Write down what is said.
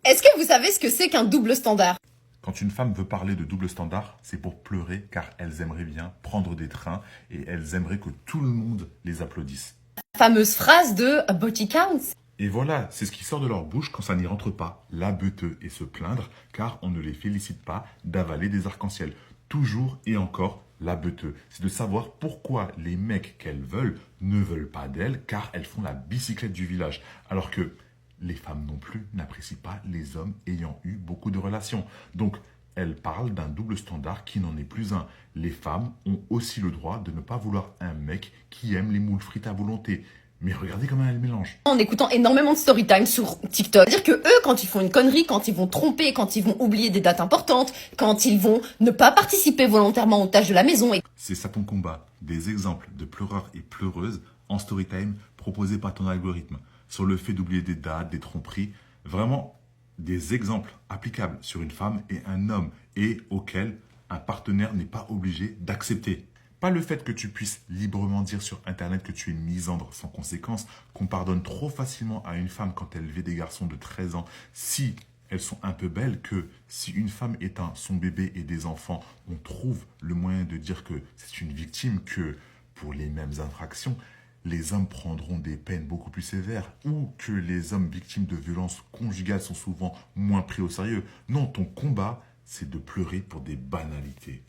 Est-ce que vous savez ce que c'est qu'un double standard? Quand une femme veut parler de double standard, c'est pour pleurer car elles aimeraient bien prendre des trains et elles aimeraient que tout le monde les applaudisse. La fameuse phrase de body counts. Et voilà, c'est ce qui sort de leur bouche quand ça n'y rentre pas, la beuteux et se plaindre car on ne les félicite pas d'avaler des arcs-en-ciel. Toujours et encore la beuteux. C'est de savoir pourquoi les mecs qu'elles veulent ne veulent pas d'elles car elles font la bicyclette du village. Alors que les femmes non plus n'apprécient pas les hommes ayant eu beaucoup de relations. Donc, elles parlent d'un double standard qui n'en est plus un. Les femmes ont aussi le droit de ne pas vouloir un mec qui aime les moules frites à volonté. Mais regardez comment elles mélangent. En écoutant énormément de story time sur TikTok. C'est-à-dire que eux, quand ils font une connerie, quand ils vont tromper, quand ils vont oublier des dates importantes, quand ils vont ne pas participer volontairement aux tâches de la maison et C'est ça ton combat. Des exemples de pleureurs et pleureuses en story time proposés par ton algorithme. Sur le fait d'oublier des dates, des tromperies. Vraiment des exemples applicables sur une femme et un homme et auxquels un partenaire n'est pas obligé d'accepter. Pas le fait que tu puisses librement dire sur Internet que tu es une misandre sans conséquence, qu'on pardonne trop facilement à une femme quand elle vit des garçons de 13 ans, si elles sont un peu belles, que si une femme éteint son bébé et des enfants, on trouve le moyen de dire que c'est une victime, que pour les mêmes infractions, les hommes prendront des peines beaucoup plus sévères, ou que les hommes victimes de violences conjugales sont souvent moins pris au sérieux. Non, ton combat, c'est de pleurer pour des banalités.